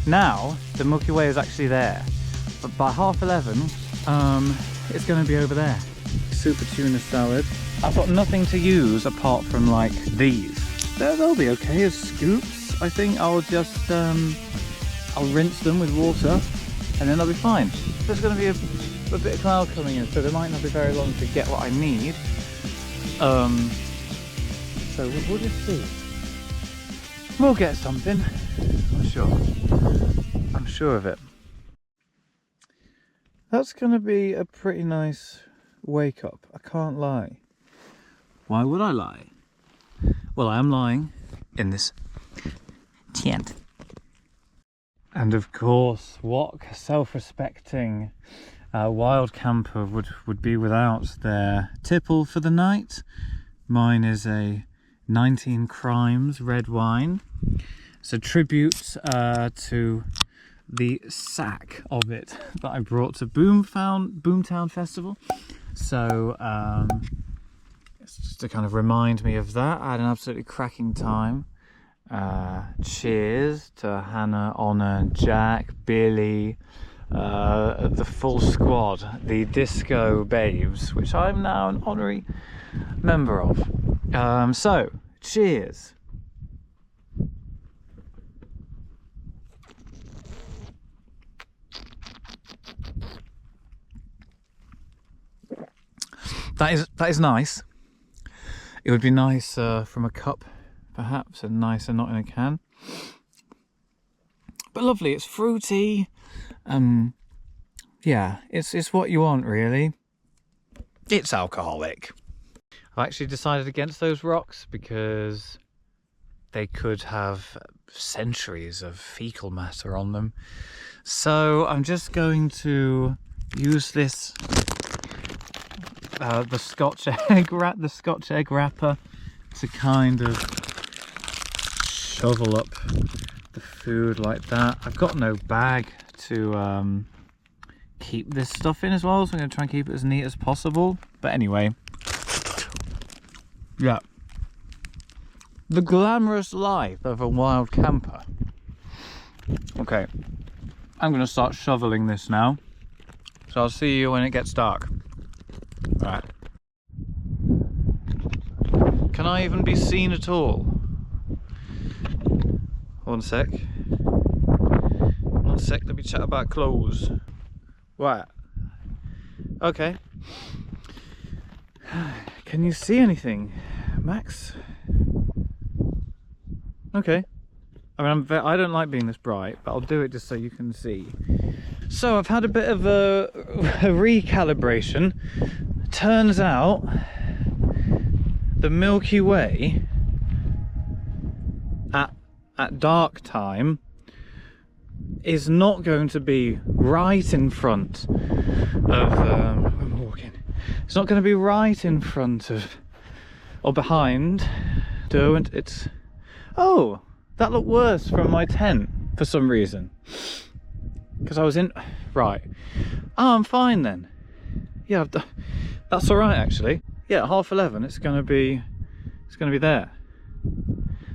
Now the Milky Way is actually there, but by 11:30 it's going to be over there. Super tuna salad. I've got nothing to use apart from like these. They'll be okay as scoops. I think I'll just I'll rinse them with water and then they'll be fine. There's going to be a bit of cloud coming in, so there might not be very long to get what I need. So we'll just see. We'll get something, I'm sure. I'm sure of it. That's going to be a pretty nice wake up, I can't lie. Why would I lie? Well, I am lying in this tent. And of course, what self-respecting wild camper would be without their tipple for the night? Mine is a 19 Crimes red wine. It's a tribute to the sack of it that I brought to Boomtown Festival. So it's just to kind of remind me of that. I had an absolutely cracking time. Cheers to Hannah, Honor, Jack, Billy, the full squad, the Disco Babes, which I'm now an honorary member of. So, cheers. That is nice. It would be nice from a cup, perhaps, and nicer not in a can. But lovely. It's fruity. Yeah, it's what you want, really. It's alcoholic. I've actually decided against those rocks because they could have centuries of fecal matter on them. So I'm just going to use this the Scotch egg wrapper to kind of shovel up the food like that. I've got no bag to keep this stuff in as well, so I'm going to try and keep it as neat as possible. But anyway, yeah, the glamorous life of a wild camper. Okay, I'm going to start shoveling this now, so I'll see you when it gets dark. Right. Can I even be seen at all? One sec, let me chat about clothes. Right. Okay. Can you see anything, Max? Okay. I mean, I don't like being this bright, but I'll do it just so you can see. So I've had a bit of a recalibration. Turns out the Milky Way at dark time is not going to be right in front of I'm walking. It's not going to be right in front of or behind Derwent. It's that looked worse from my tent for some reason, because I was in right. I'm fine then. Yeah, that's all right actually. Yeah, at 11:30 it's going to be there.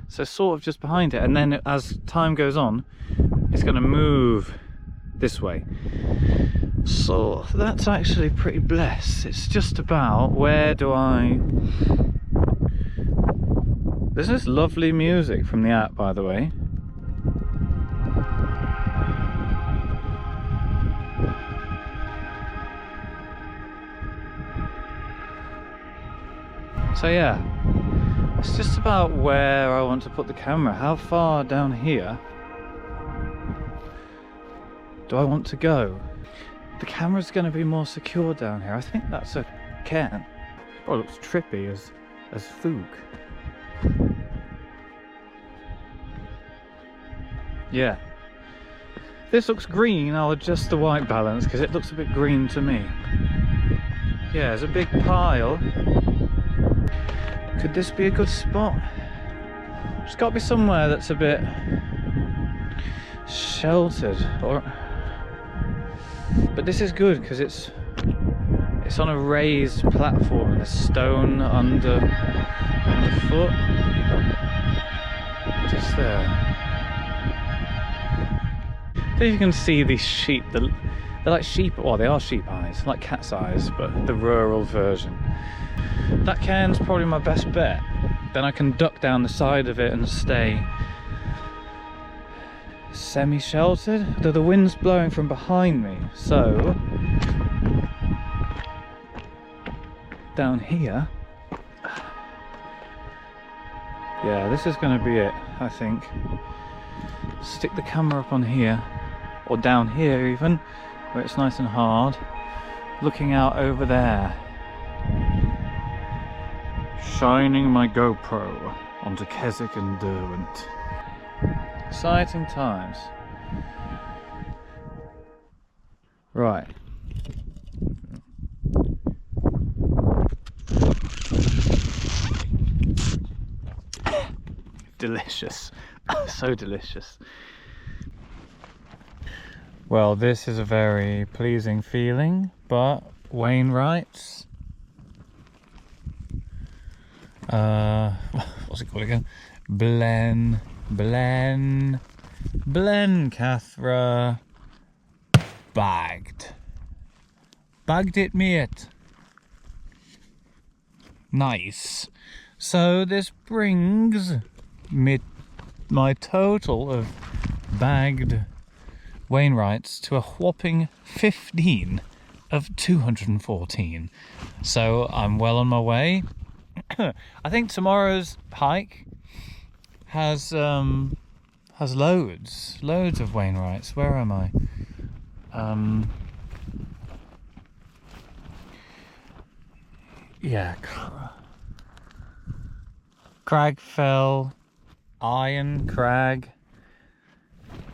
So sort of just behind it, and then as time goes on, it's going to move this way. So that's actually pretty blessed. It's just about where do I... There's this lovely music from the app, by the way. So yeah, it's just about where I want to put the camera. How far down here do I want to go? The camera's going to be more secure down here. I think that's a can. Oh, it looks trippy as fook. Yeah. This looks green. I'll adjust the white balance because it looks a bit green to me. Yeah, there's a big pile. Could this be a good spot? It's got to be somewhere that's a bit sheltered, but this is good because it's on a raised platform and there's stone underfoot. Just there. if you can see these sheep, they're like sheep, well they are sheep eyes, like cat's eyes, but the rural version. That cairn's probably my best bet. Then I can duck down the side of it and stay semi-sheltered, though the wind's blowing from behind me, so down here, yeah, this is going to be it, I think. Stick the camera up on here, or down here even, where it's nice and hard, looking out over there, shining my GoPro onto Keswick and Derwent. Exciting times. Right. Delicious. So delicious. Well, this is a very pleasing feeling, but Wainwright's what's it called again? Blencathra bagged it, mate. Nice. So this brings me my total of bagged Wainwrights to a whopping 15 of 214. So I'm well on my way. I think tomorrow's hike has loads of Wainwrights. Where am I? Yeah, Cragfell, Iron Crag,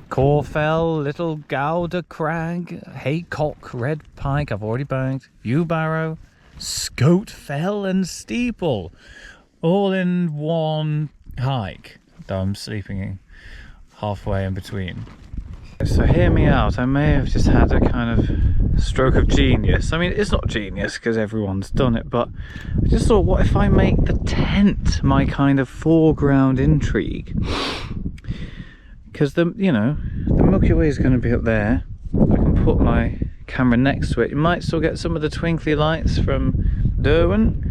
Corfell, Little Gouda Crag, Haycock, Red Pike, I've already bagged, Ewbarrow, Scotefell and Steeple, all in one hike, though I'm sleeping halfway in between. So hear me out, I may have just had a kind of stroke of genius. I mean, it's not genius because everyone's done it, but I just thought, what if I make the tent my kind of foreground intrigue? Because the Milky Way is going to be up there. I can put my camera next to it. You might still get some of the twinkly lights from Derwent,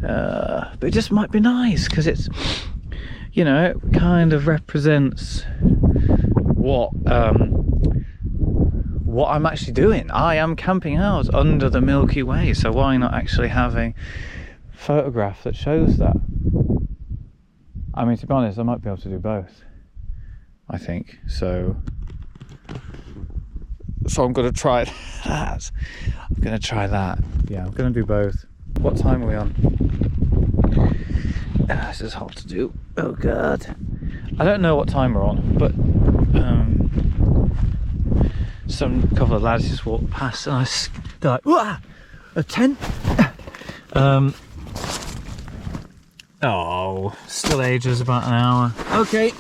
but it just might be nice because it's, it kind of represents what I'm actually doing. I am camping out under the Milky Way, so why not actually have a photograph that shows that? I mean, to be honest, I might be able to do both, I think. So I'm going to try that. I'm going to try that. Yeah, I'm going to do both. What time are we on? This is hard to do. Oh god. I don't know what time we're on, but some couple of lads just walked past and I like, "Wah! A tent!" Oh, still ages, about an hour. Okay,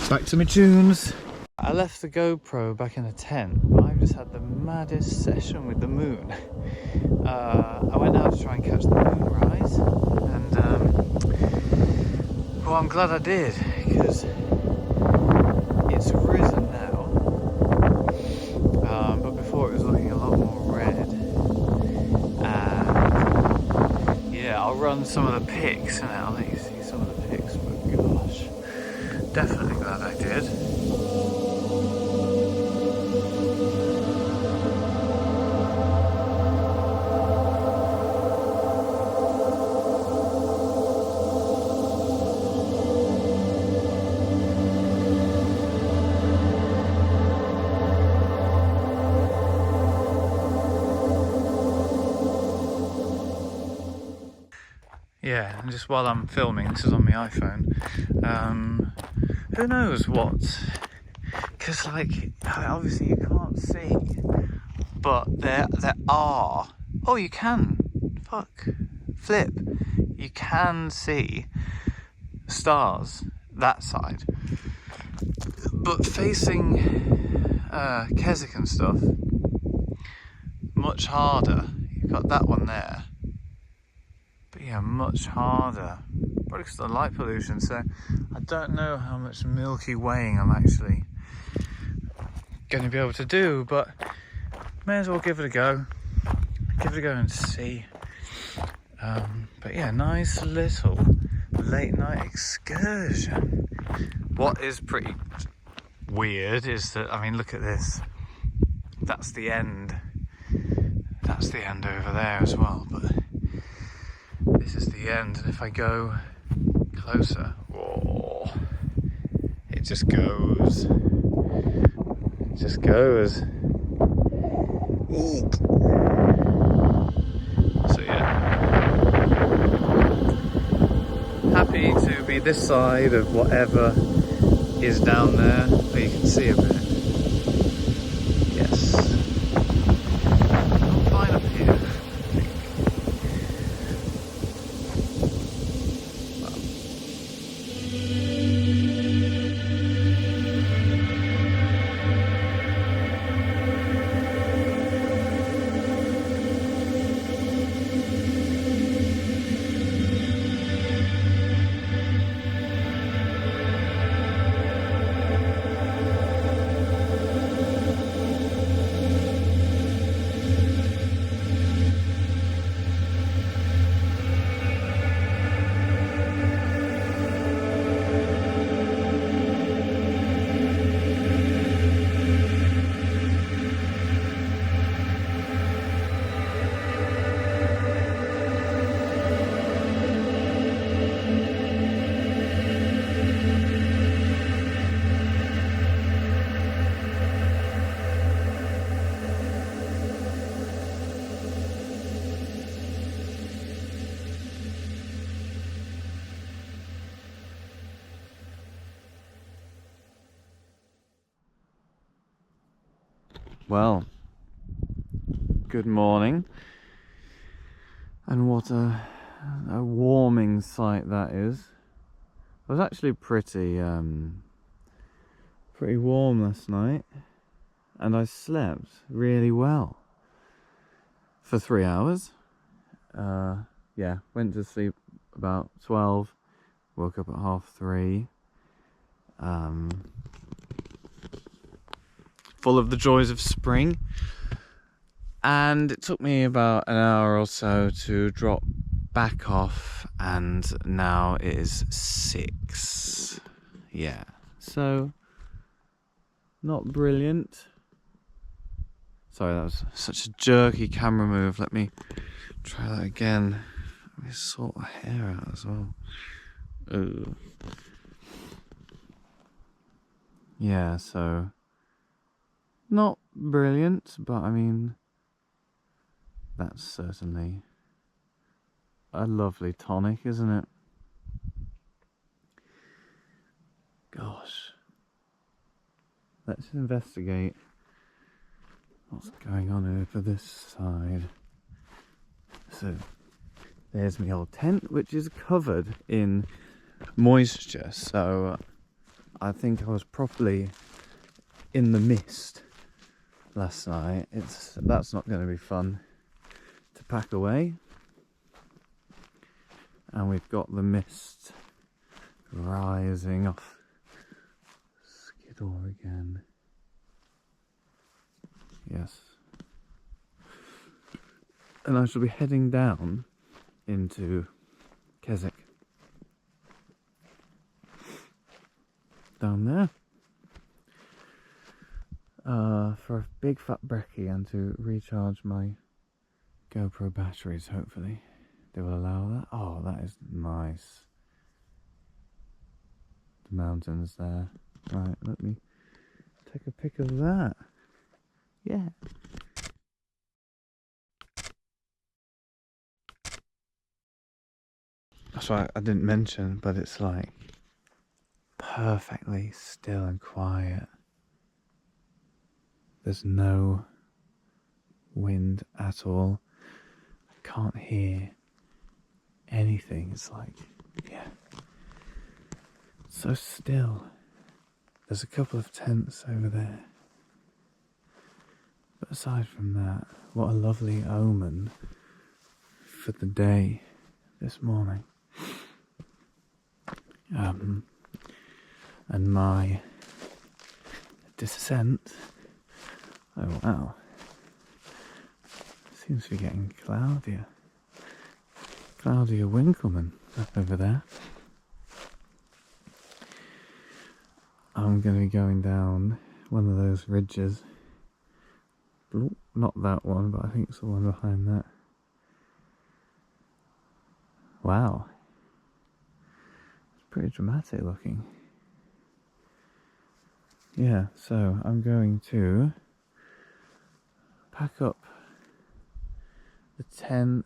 back to my tunes. I left the GoPro back in the tent, but I've just had the maddest session with the moon. I went out to try and catch the moonrise, and well, I'm glad I did, because it's risen now. But before it was looking a lot more red. And yeah, I'll run some of the pics and I'll let you see some of the pics, but gosh, definitely glad I did. Yeah, and just while I'm filming, this is on my iPhone, who knows what, because like, obviously you can't see, but there are, oh you can, flip, you can see stars that side, but facing Keswick and stuff, much harder. You've got that one there. Yeah, much harder, probably because of the light pollution, so I don't know how much Milky Waying I'm actually going to be able to do, but may as well give it a go. Give it a go and see. But yeah, nice little late night excursion. What is pretty weird is that, I mean, look at this. That's the end. That's the end over there as well, but this is the end. And if I go closer, whoa, it just goes. It just goes. Eek. So yeah, happy to be this side of whatever is down there. Oh, you can see a bit. Yes. I'm fine up here, I think. Well, good morning, and what a warming sight that is. It was actually pretty warm last night, and I slept really well for 3 hours. Yeah, went to sleep about 12, woke up at 3:30. Full of the joys of spring, and it took me about an hour or so to drop back off, and now it is 6. Yeah, so not brilliant. Sorry, that was such a jerky camera move. Let me try that again. Let me sort my hair out as well. Ooh. Yeah, so not brilliant, but I mean, that's certainly a lovely tonic, isn't it? Gosh. Let's investigate what's going on over this side. So, there's my old tent, which is covered in moisture, so I think I was properly in the mist last night. That's not going to be fun to pack away. And we've got the mist rising off Skiddaw again. Yes. And I shall be heading down into Keswick. Down there. For a big fat brekkie and to recharge my GoPro batteries, hopefully. They will allow that. Oh, that is nice. The mountains there. Right, let me take a pic of that. Yeah. That's what I didn't mention, but it's like perfectly still and quiet. There's no wind at all. I can't hear anything. It's like, yeah, so still. There's a couple of tents over there, but aside from that, what a lovely omen for the day this morning. And my descent Oh wow. Seems to be getting cloudier. Cloudier Winkleman up over there. I'm going to be going down one of those ridges. Not that one, but I think it's the one behind that. Wow. It's pretty dramatic looking. Yeah, so I'm going to pack up the tent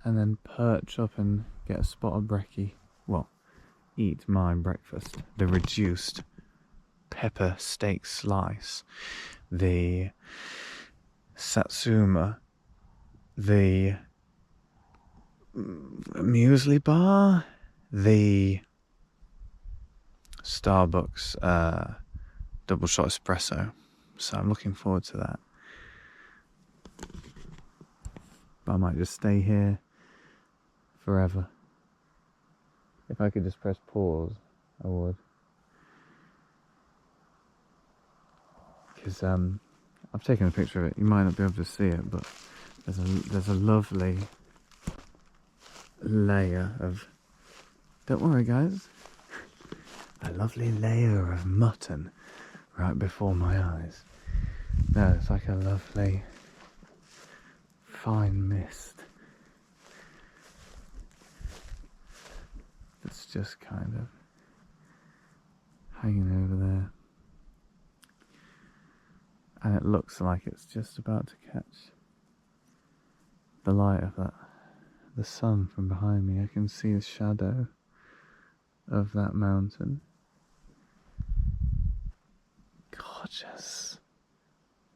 and then perch up and get a spot of brekkie. Well, eat my breakfast. The reduced pepper steak slice, the satsuma, the muesli bar, the Starbucks double shot espresso. So I'm looking forward to that. But I might just stay here forever. If I could just press pause, I would. Because I've taken a picture of it. You might not be able to see it, but there's a lovely layer of, don't worry guys, a lovely layer of mutton right before my eyes. No, it's like a lovely fine mist that's just kind of hanging over there, and it looks like it's just about to catch the light of the sun from behind me. I can see the shadow of that mountain. Gorgeous.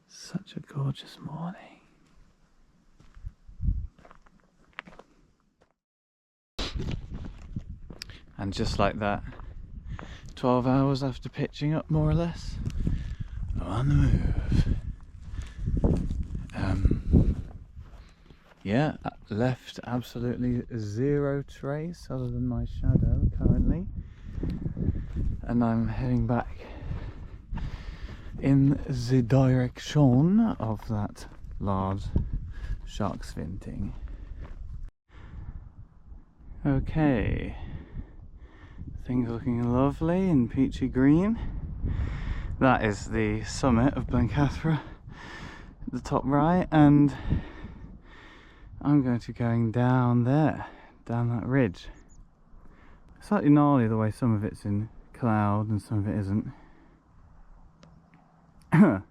Such a gorgeous morning. And just like that, 12 hours after pitching up, more or less, I'm on the move. Yeah, left absolutely zero trace other than my shadow currently. And I'm heading back in the direction of that large shark's finting. Okay, things looking lovely and peachy green. That is the summit of Blencathra, the top right, and I'm going to be going down there, down that ridge. Slightly gnarly the way some of it's in cloud and some of it isn't. But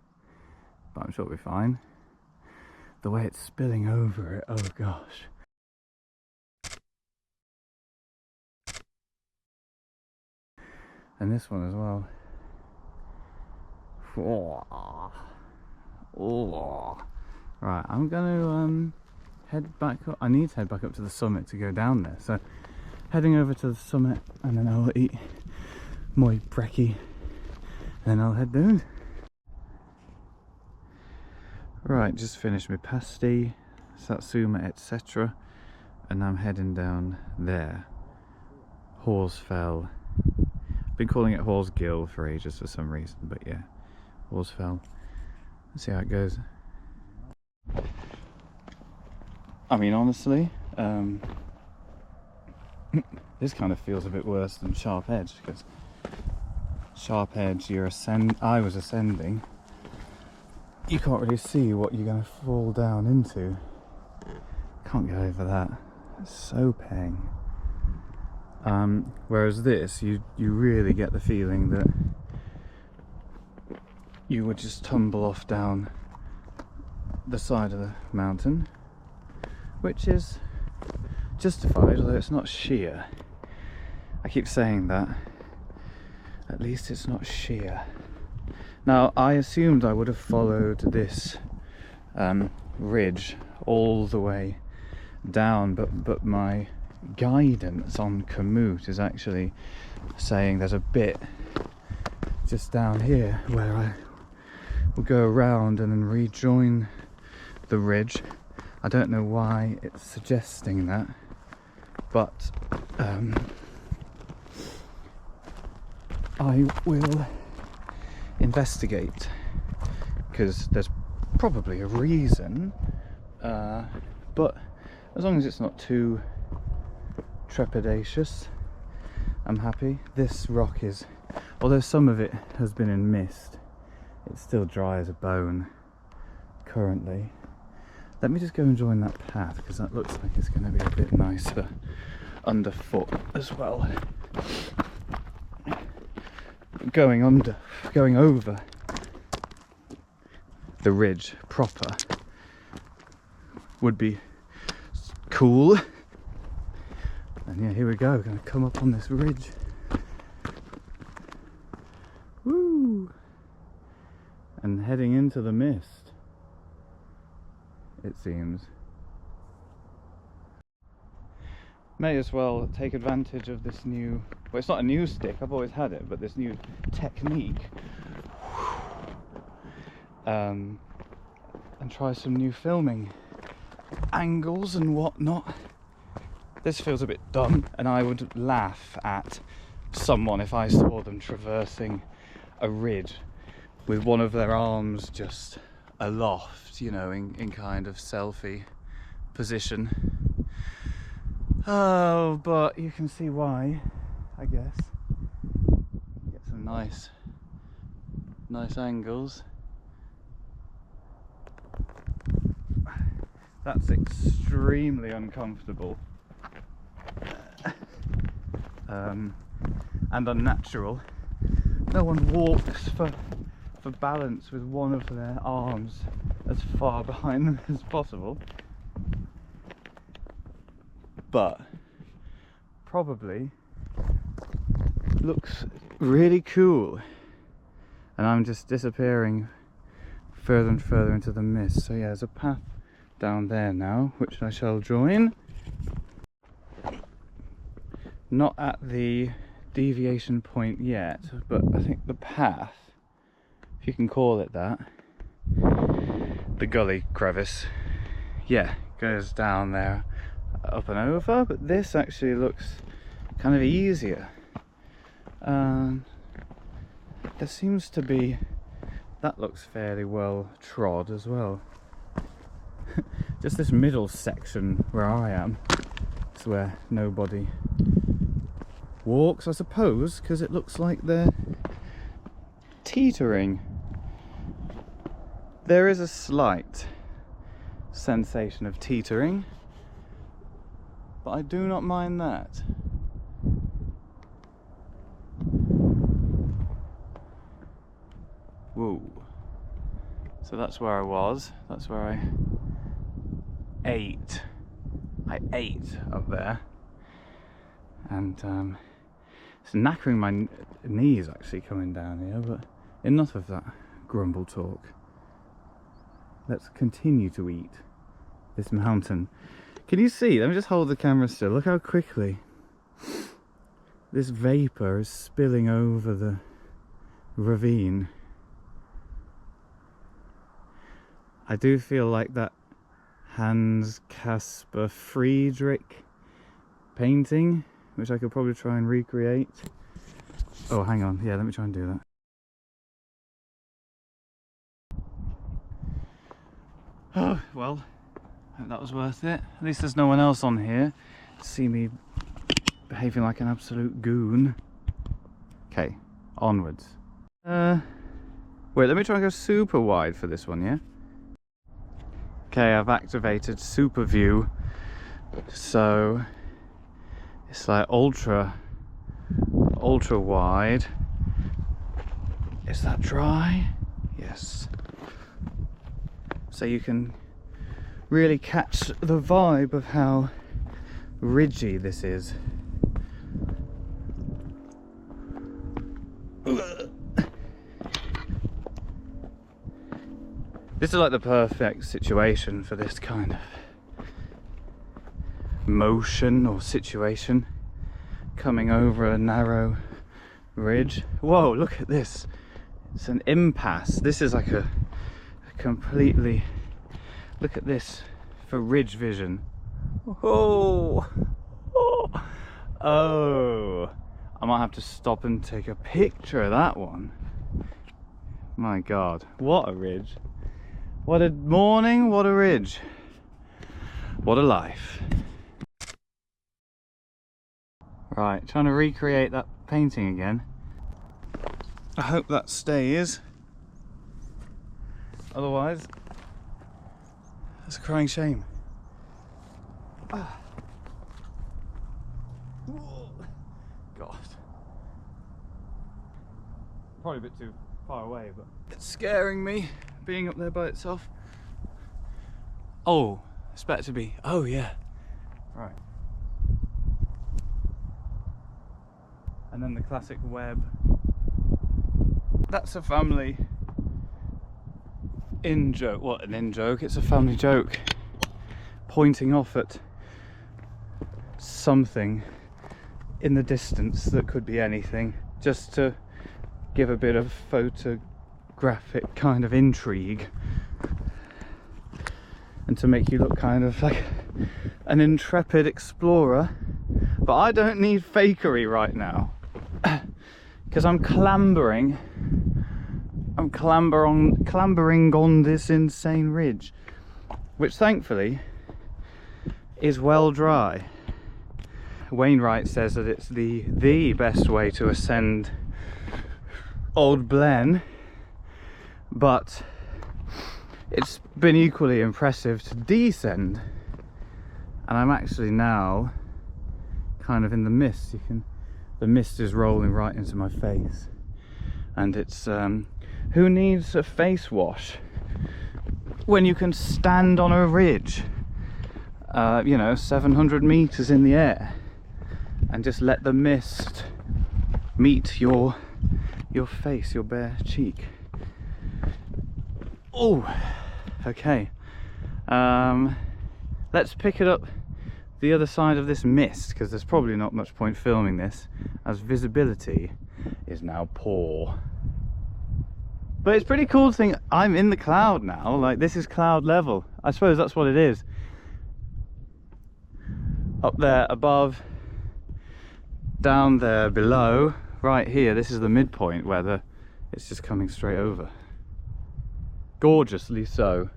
I'm sure it'll be fine. The way it's spilling over it, oh gosh. And this one as well. Oh. Right, I'm going to head back up. I need to head back up to the summit to go down there. So heading over to the summit, and then I'll eat my brekkie, and then I'll head down. Right, just finished my pasty, satsuma, etc. And I'm heading down there. Horsefell. Been calling it Horsegill for ages for some reason, but yeah, Horsefell. Let's see how it goes. I mean, honestly, this kind of feels a bit worse than Sharp Edge, because Sharp Edge, I was ascending. You can't really see what you're going to fall down into. Can't get over that. It's so paying. Whereas this, you really get the feeling that you would just tumble off down the side of the mountain, which is justified, although it's not sheer. I keep saying that. At least it's not sheer. Now, I assumed I would have followed this ridge all the way down, but my guidance on Komoot is actually saying there's a bit just down here where I will go around and then rejoin the ridge. I don't know why it's suggesting that, but I will investigate because there's probably a reason, but as long as it's not too trepidatious, I'm happy. This rock is, although some of it has been in mist, it's still dry as a bone currently. Let me just go and join that path, because that looks like it's going to be a bit nicer underfoot as well. Going over the ridge proper would be cool. And yeah, here we go, we're going to come up on this ridge. Woo! And heading into the mist, it seems. May as well take advantage of this new, well, it's not a new stick, I've always had it, but this new technique, and try some new filming angles and whatnot. This feels a bit dumb, and I would laugh at someone if I saw them traversing a ridge with one of their arms just aloft, you know, in kind of selfie position. Oh, but you can see why, I guess. Get some nice angles. That's extremely uncomfortable. And unnatural. No one walks for balance with one of their arms as far behind them as possible. But probably looks really cool. And I'm just disappearing further and further into the mist. So yeah, there's a path down there now, which I shall join. Not at the deviation point yet, but I think the path, if you can call it that, the gully crevice, yeah, goes down there, up and over, but this actually looks kind of easier. There seems to be, that looks fairly well trod as well. Just this middle section where I am is where nobody walks, I suppose, because it looks like they're teetering. There is a slight sensation of teetering, but I do not mind that. Whoa. So that's where I was. That's where I ate. I ate up there. And it's knackering my knees actually coming down here, but enough of that grumble talk. Let's continue to eat this mountain. Can you see? Let me just hold the camera still. Look how quickly this vapour is spilling over the ravine. I do feel like that Hans Caspar Friedrich painting, which I could probably try and recreate. Oh, hang on. Yeah, let me try and do that. Oh, well, I think that was worth it. At least there's no one else on here to see me behaving like an absolute goon. Okay, onwards. Wait, let me try and go super wide for this one, yeah? Okay, I've activated super view, so it's like ultra wide. Is that dry? Yes. So you can really catch the vibe of how ridgy this is. This is like the perfect situation for this kind of motion or situation, coming over a narrow ridge. Whoa, look at this. It's an impasse. This is like a completely, look at this for ridge vision. Oh, I might have to stop and take a picture of that one. My God, what a ridge. What a morning, what a ridge. What a life. Right, trying to recreate that painting again. I hope that stays. Otherwise, it's a crying shame. Ah. God. Probably a bit too far away, but it's scaring me being up there by itself. Oh, it's better to be. Oh, yeah. Right. And then the classic web. That's a family in-joke. What, an in-joke? It's a family joke. Pointing off at something in the distance that could be anything, just to give a bit of photographic kind of intrigue and to make you look kind of like an intrepid explorer. But I don't need fakery right now because I'm clambering on this insane ridge, which thankfully is well dry. Wainwright says that it's the best way to ascend Old Blen, but it's been equally impressive to descend, and I'm actually now kind of in the mist. The mist is rolling right into my face, and it's who needs a face wash when you can stand on a ridge, you know, 700 meters in the air, and just let the mist meet your face, your bare cheek. Oh, okay. Let's pick it up the other side of this mist, because there's probably not much point filming this as visibility is now poor. But it's pretty cool to think I'm in the cloud now. Like, this is cloud level. I suppose that's what it is. Up there above, down there below, right here, this is the midpoint where it's just coming straight over. Gorgeously so.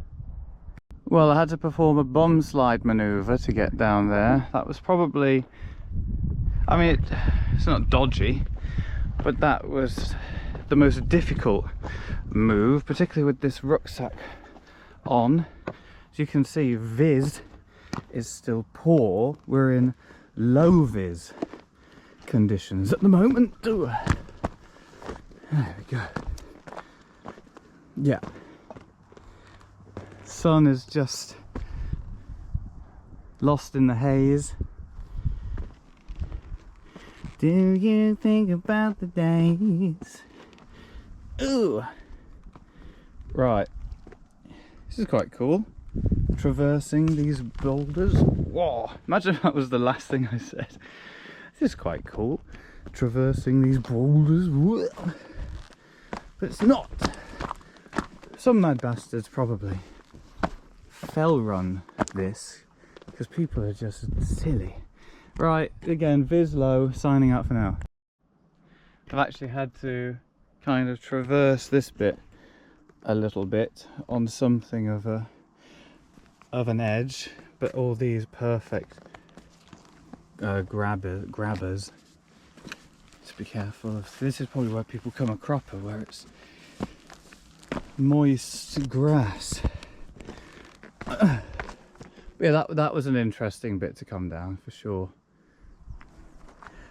Well, I had to perform a bomb slide maneuver to get down there. That was probably, I mean, it's not dodgy, but that was the most difficult move, particularly with this rucksack on. As you can see, vis is still poor. We're in low vis conditions at the moment. Ooh. There we go. Yeah. Sun is just lost in the haze. Do you think about the days? Ooh. Right. This is quite cool. Traversing these boulders. Whoa. Imagine if that was the last thing I said. This is quite cool. Traversing these boulders. Whoa. But it's not. Some mad bastards probably fell run this because people are just silly. Right, again, Viz low, signing out for now. I've actually had to kind of traverse this bit a little bit on something of an edge, but all these perfect grabbers to be careful of. This is probably where people come a cropper, where it's moist grass. Yeah, that was an interesting bit to come down for sure.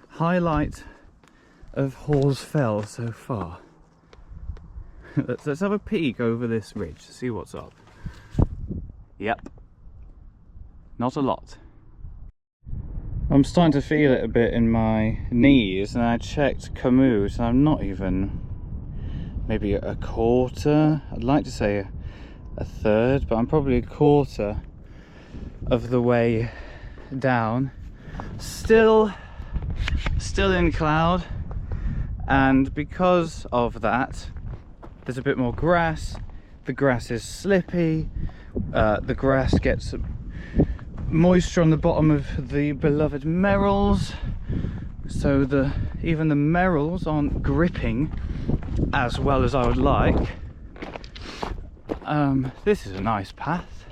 Highlight of Hawes Fell so far. let's have a peek over this ridge, see what's up. Yep, not a lot. I'm starting to feel it a bit in my knees, and I checked Komoot, and I'm not even maybe a quarter. I'd like to say a third, but I'm probably a quarter of the way down. Still in cloud, and because of that there's a bit more grass. The grass is slippy, the grass gets moisture on the bottom of the beloved merrills, so even the merrills aren't gripping as well as I would like. This is a nice path.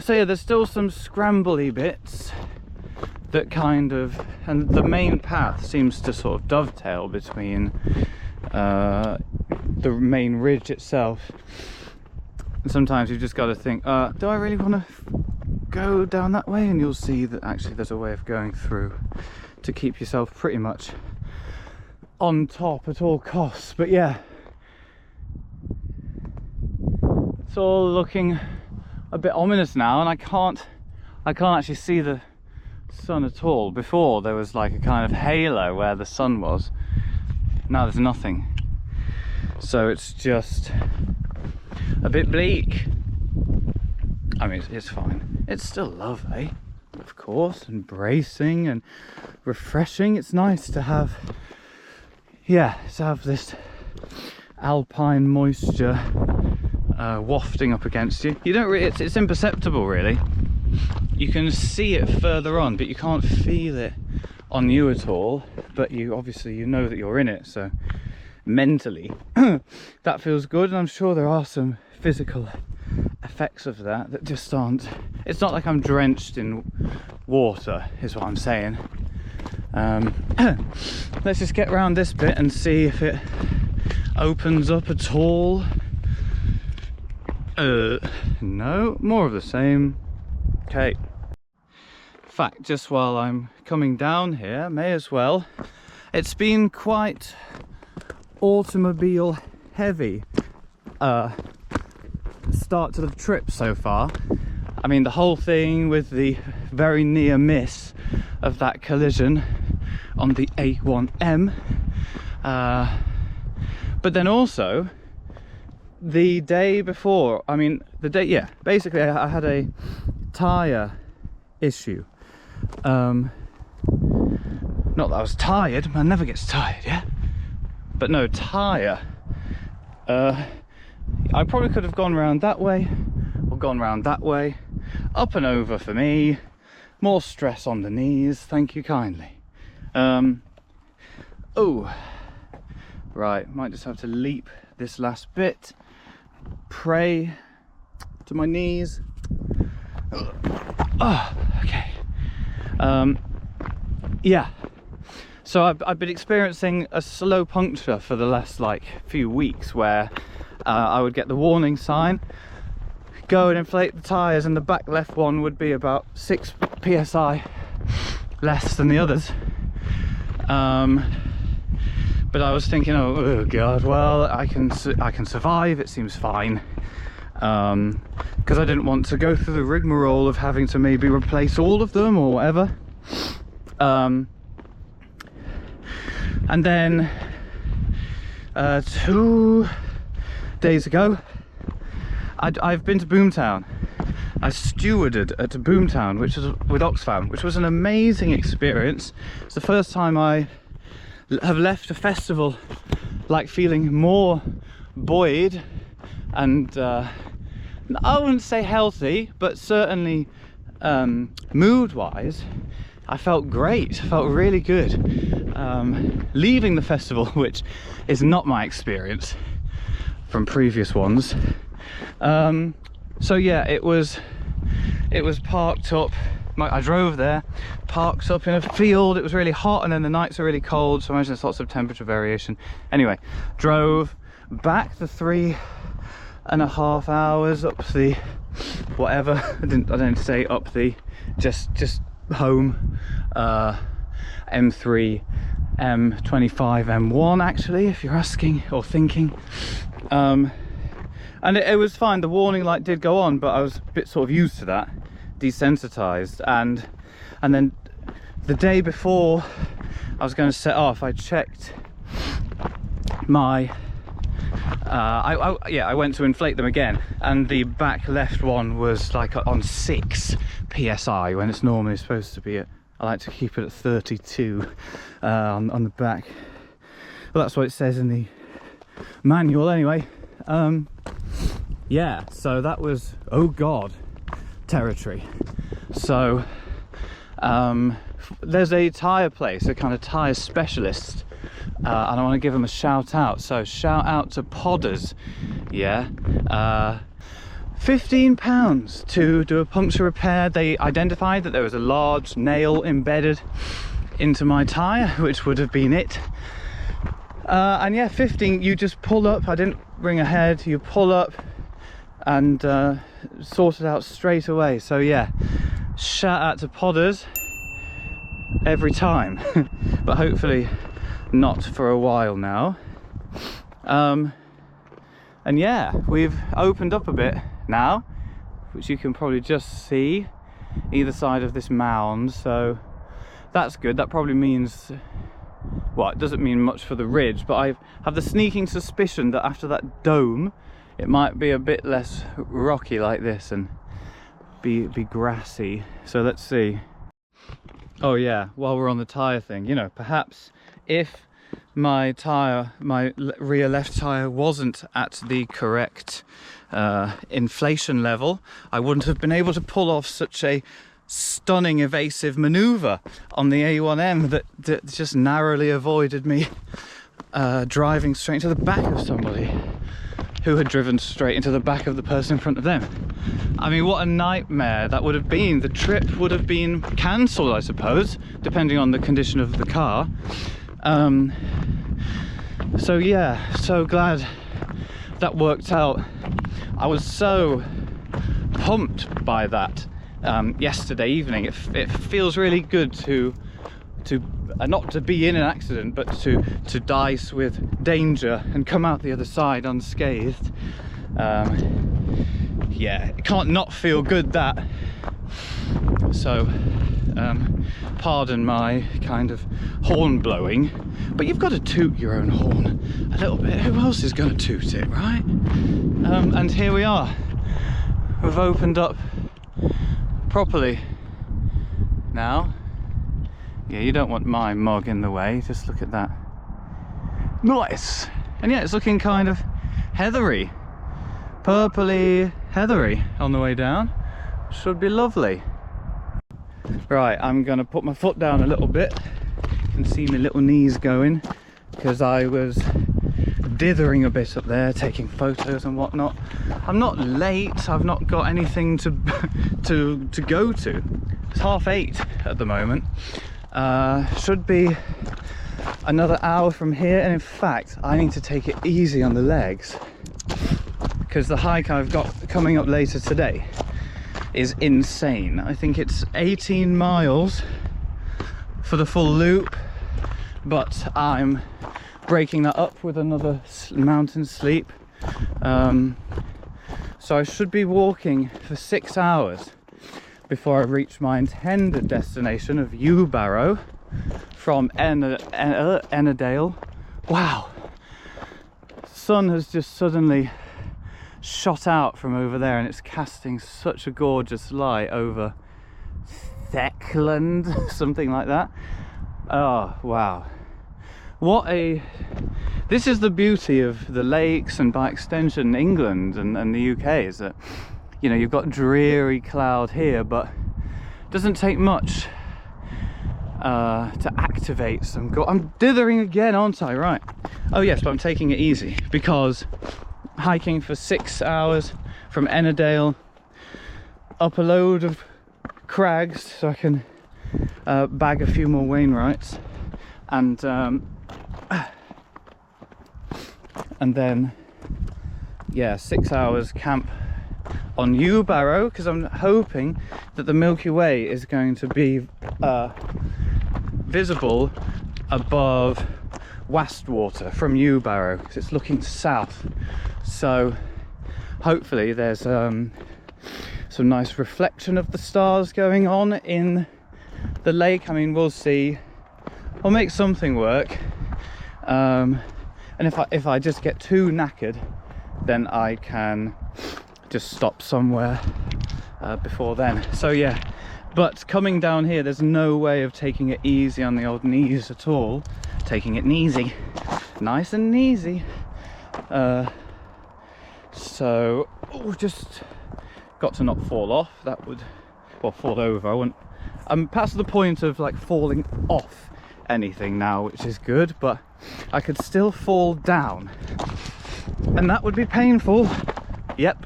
So yeah, there's still some scrambly bits that kind of, and the main path seems to sort of dovetail between the main ridge itself. And sometimes you've just got to think, do I really want to go down that way? And you'll see that actually there's a way of going through to keep yourself pretty much on top at all costs. But yeah, it's all looking a bit ominous now, and I can't actually see the sun at all. Before there was like a kind of halo where the sun was. Now there's nothing, so it's just a bit bleak. I mean, it's fine. It's still lovely, of course, and bracing and refreshing. It's nice to have, yeah, to have this alpine moisture wafting up against you. You don't really, it's imperceptible really. You can see it further on, but you can't feel it on you at all. But you obviously, you know that you're in it, so mentally that feels good. And I'm sure there are some physical effects of that just aren't, it's not like I'm drenched in water is what I'm saying. Let's just get around this bit and see if it opens up at all. No, more of the same. Okay. In fact, just while I'm coming down here, may as well, it's been quite automobile heavy start to the trip so far. I mean, the whole thing with the very near miss of that collision on the A1M, but then also the day before, I mean the day, yeah, basically I had a tyre issue. Not that I was tired, man never gets tired, yeah, but no, tyre. I probably could have gone round that way or gone round that way. Up and over for me. More stress on the knees, thank you kindly. Oh, right, might just have to leap this last bit. Pray to my knees. Oh, okay. Yeah. So I've been experiencing a slow puncture for the last like few weeks, where I would get the warning sign, go and inflate the tyres, and the back left one would be about 6 psi less than the others. But I was thinking, oh god, well, I can survive, it seems fine, because I didn't want to go through the rigmarole of having to maybe replace all of them or whatever. And then 2 days ago, I've been to Boomtown. I stewarded at Boomtown, which was with Oxfam, which was an amazing experience. It's the first time I have left a festival like feeling more buoyed and I wouldn't say healthy, but certainly mood-wise I felt great. I felt really good leaving the festival, which is not my experience from previous ones. So yeah, it was parked up. I drove there, parked up in a field. It was really hot, and then the nights are really cold, so I imagine there's lots of temperature variation. Anyway, drove back the 3.5 hours up the whatever. I didn't say up the just home. M3, M25, M1 actually, if you're asking or thinking. And it was fine. The warning light did go on, but I was a bit sort of used to that, desensitized. And then the day before I was going to set off, I checked my I went to inflate them again, and the back left one was like on 6 psi when it's normally supposed to be at, I like to keep it at 32 on the back. Well, that's what it says in the manual anyway. Yeah, so that was, oh god, territory. So there's a tyre place, a kind of tyre specialist and I want to give them a shout out. So shout out to Podders. Yeah, £15 to do a puncture repair. They identified that there was a large nail embedded into my tyre, which would have been it. And yeah, 15, you just pull up. I didn't ring ahead. You pull up and sort it out straight away. So yeah, shout out to Podders every time. But hopefully not for a while now. And yeah, we've opened up a bit now, which you can probably just see either side of this mound, so that's good. That probably means, well, it doesn't mean much for the ridge, but I have the sneaking suspicion that after that dome it might be a bit less rocky like this and be grassy. So let's see. Oh yeah, while we're on the tyre thing, you know, perhaps if my tyre, my rear left tyre wasn't at the correct inflation level, I wouldn't have been able to pull off such a stunning evasive maneuver on the A1M that just narrowly avoided me driving straight into the back of somebody who had driven straight into the back of the person in front of them. I mean, what a nightmare that would have been. The trip would have been cancelled, I suppose, depending on the condition of the car. So yeah, so glad that worked out. I was so pumped by that yesterday evening. It feels really good to not to be in an accident, but to dice with danger and come out the other side unscathed. Yeah, it can't not feel good, that. So pardon my kind of horn blowing, but you've got to toot your own horn a little bit. Who else is going to toot it, right? And here we are. We've opened up properly now. Yeah, you don't want my mug in the way. Just look at that. Nice. And yeah, it's looking kind of heathery, purpley heathery on the way down. Should be lovely. Right, I'm gonna put my foot down a little bit. You can see my little knees going because I was dithering a bit up there, taking photos and whatnot. I'm not late. I've not got anything to go to. It's 8:30 at the moment. Should be another hour from here, and in fact I need to take it easy on the legs because the hike I've got coming up later today is insane. I think it's 18 miles for the full loop, but I'm breaking that up with another mountain sleep. So I should be walking for 6 hours before I reach my intended destination of Barrow from Ennerdale. Wow, sun has just suddenly shot out from over there and it's casting such a gorgeous light over Theckland, something like that. Oh wow, this is the beauty of the lakes and by extension England and the UK, is that, you know, you've got dreary cloud here, but it doesn't take much to activate some I'm dithering again, aren't I? Right. Oh yes, but I'm taking it easy because hiking for 6 hours from Ennerdale up a load of crags so I can bag a few more Wainwrights and then yeah, 6 hours camp on Barrow because I'm hoping that the Milky Way is going to be visible above Wastwater from Barrow because it's looking south. So hopefully there's some nice reflection of the stars going on in the lake. I mean, we'll see. I'll make something work. And if I just get too knackered, then I can just stop somewhere before then. So yeah, but coming down here, there's no way of taking it easy on the old knees at all. Taking it easy, nice and easy. So just got to not fall off. That would, well, fall over. I wouldn't. I'm past the point of like falling off anything now, which is good, but I could still fall down, and that would be painful. Yep.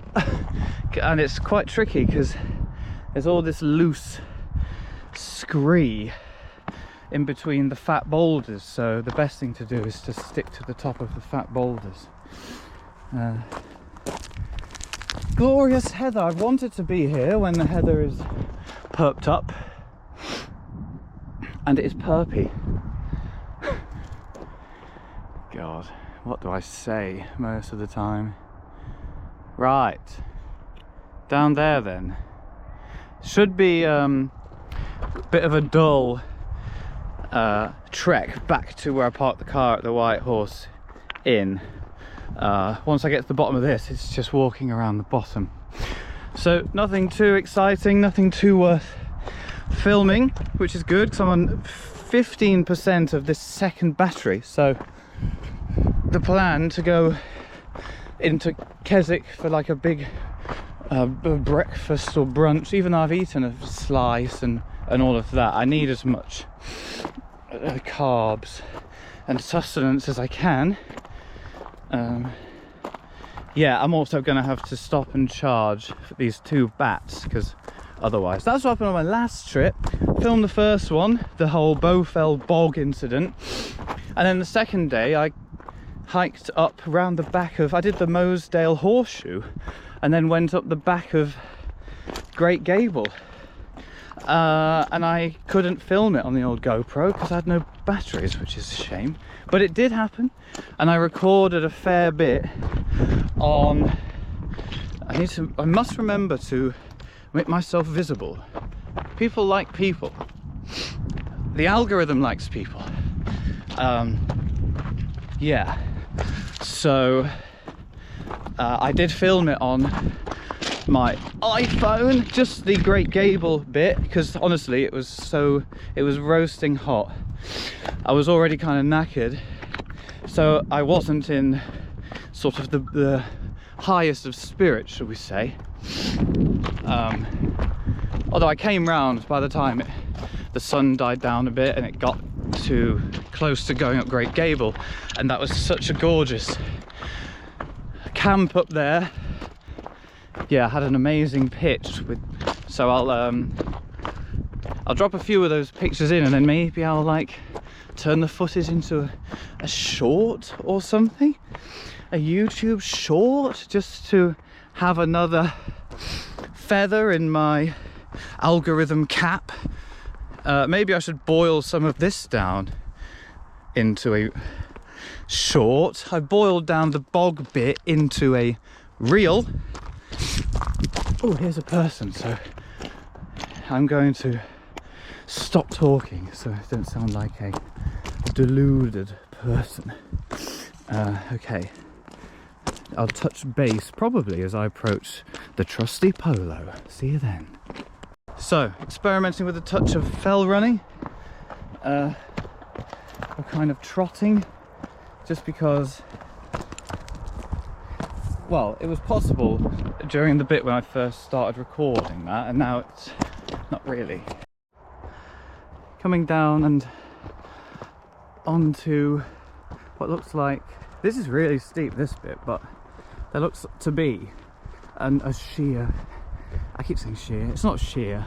And it's quite tricky because there's all this loose scree in between the fat boulders, so the best thing to do is to stick to the top of the fat boulders. Glorious heather. I wanted to be here when the heather is perped up, and it is perpy. God, what do I say most of the time? Right, down there then. Should be a bit of a dull trek back to where I parked the car at the White Horse Inn. Once I get to the bottom of this, it's just walking around the bottom. So nothing too exciting, nothing too worth filming, which is good because I'm on 15% of this second battery. So the plan to go into Keswick for like a big breakfast or brunch, even though I've eaten a slice and all of that, I need as much carbs and sustenance as I can. Yeah, I'm also going to have to stop and charge for these 2 bats, because otherwise, that's what happened on my last trip. Filmed the first one, the whole Bowfell bog incident, and then the second day I hiked up around the back of, I did the Mosedale Horseshoe and then went up the back of Great Gable, and I couldn't film it on the old GoPro because I had no batteries, which is a shame, but it did happen, and I recorded a fair bit on. I must remember to make myself visible. People like people. The algorithm likes people. Yeah, so I did film it on my iPhone, just the Great Gable bit, because honestly it was roasting hot. I was already kind of knackered, so I wasn't in sort of the highest of spirits, shall we say. Although I came round by the time the sun died down a bit and it got too close to going up Great Gable, and that was such a gorgeous camp up there. Yeah, I had an amazing pitch so I'll drop a few of those pictures in, and then maybe I'll like turn the footage into a short or something, a YouTube short, just to have another feather in my algorithm cap. Maybe I should boil some of this down into a short. I boiled down the bog bit into a reel. Oh, here's a person, so I'm going to stop talking so I don't sound like a deluded person. Okay, I'll touch base probably as I approach the trusty polo. See you then. So, experimenting with a touch of fell running, or kind of trotting, just because, well, it was possible during the bit when I first started recording that, and now it's not really. Coming down and onto what looks like, this is really steep, this bit, but there looks to be a sheer, I keep saying sheer, it's not sheer,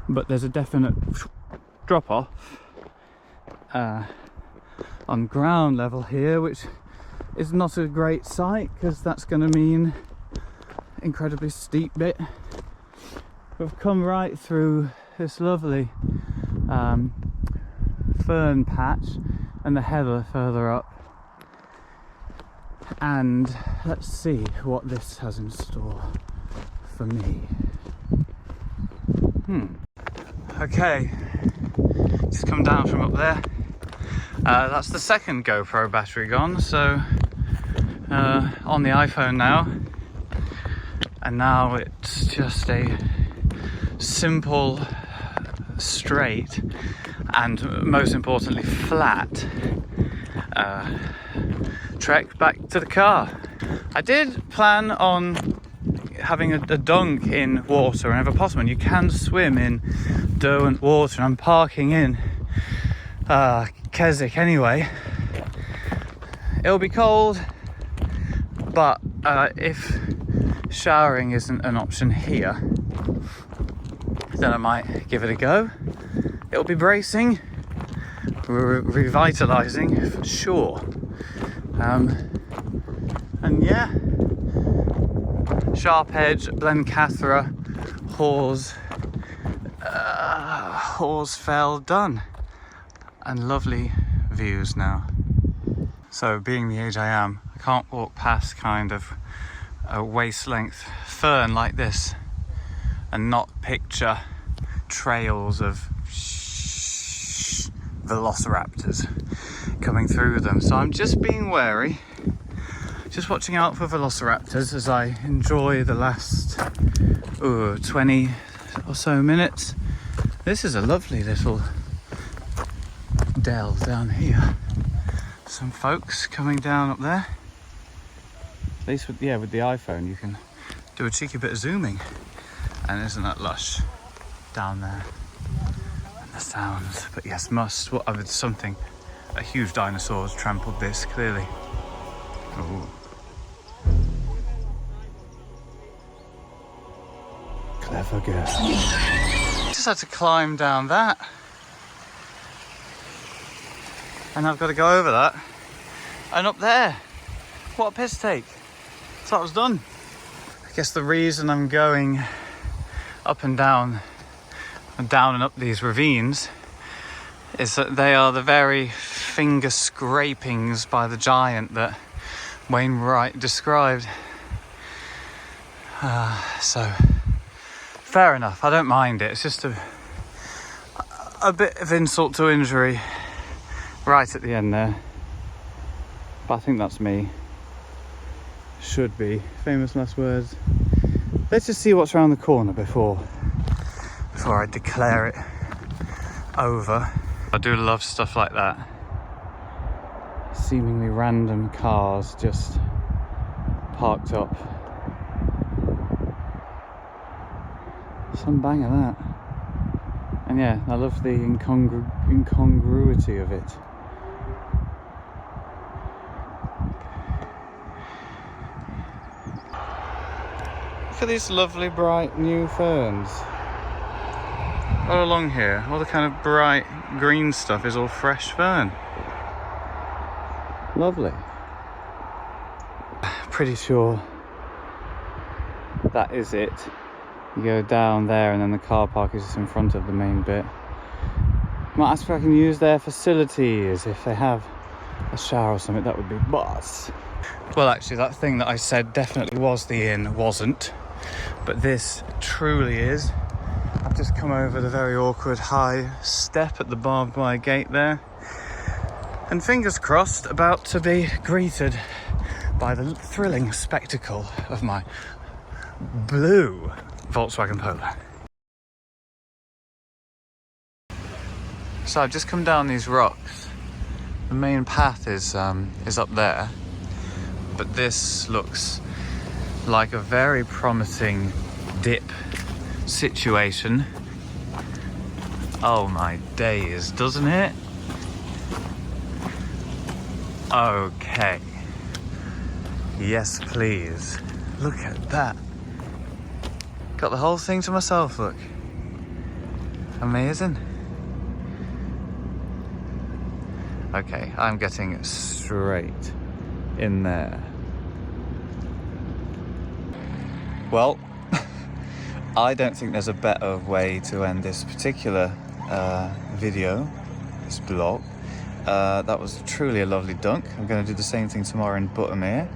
but there's a definite drop off on ground level here, which is not a great sight because that's going to mean incredibly steep bit. We've come right through this lovely fern patch and the heather further up, and let's see what this has in store for me. Okay, just come down from up there. That's the second GoPro battery gone, so on the iPhone now, and now it's just a simple, straight, and most importantly flat trek back to the car. I did plan on having a dunk in water whenever possible, and you can swim in Derwentwater, and I'm parking in Keswick anyway, It'll be cold, but if showering isn't an option here, then I might give it a go. It'll be bracing, revitalizing for sure. And yeah, Sharp Edge, Blencathra, Horsfell done, and lovely views now. So being the age I am, I can't walk past kind of a waist length fern like this and not picture trails of velociraptors coming through them. So I'm just being wary, just watching out for velociraptors as I enjoy the last 20 or so minutes. This is a lovely little dell down here. Some folks coming down up there. At least with the iPhone you can do a cheeky bit of zooming, and isn't that lush down there? And the sounds, but yes, a huge dinosaur has trampled this clearly. Ooh. Clever girl. Just had to climb down that, and I've got to go over that and up there. What a piss take. So that was done. I guess the reason I'm going up and down and up these ravines is that they are the very finger scrapings by the giant that Wainwright described. So fair enough, I don't mind it. It's just a bit of insult to injury right at the end there. But I think that's me. Should be. Famous last words. Let's just see what's around the corner before I declare it over. I do love stuff like that. Seemingly random cars just parked up. Some bang of that. And yeah, I love the incongruity of it. Look at these lovely bright new ferns all along here. All the kind of bright green stuff is all fresh fern. Lovely. Pretty sure that is it. You go down there and then the car park is just in front of the main bit. Might ask if I can use their facilities, if they have a shower or something. That would be boss. Well, actually that thing that I said definitely was the inn wasn't, but this truly is. I've just come over the very awkward high step at the barbed wire gate there, and fingers crossed about to be greeted by the thrilling spectacle of my blue Volkswagen Polo. So I've just come down these rocks. The main path is up there, but this looks like a very promising dip situation. Oh my days, doesn't it? Okay. Yes, please. Look at that. Got the whole thing to myself, look. Amazing. Okay, I'm getting straight in there. Well, I don't think there's a better way to end this particular video, this vlog. That was truly a lovely dunk. I'm going to do the same thing tomorrow in Buttermere,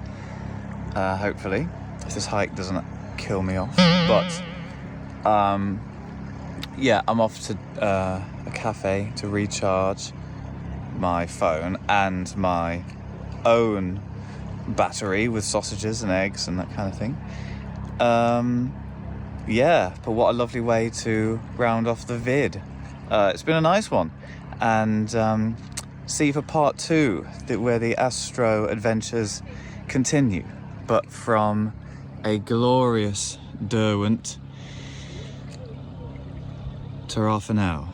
hopefully, if this hike doesn't kill me off. But yeah, I'm off to a cafe to recharge my phone and my own battery with sausages and eggs and that kind of thing. Yeah, but what a lovely way to round off the vid. It's been a nice one, and see for part 2 where the Astro adventures continue, but from a glorious Derwent to half an hour.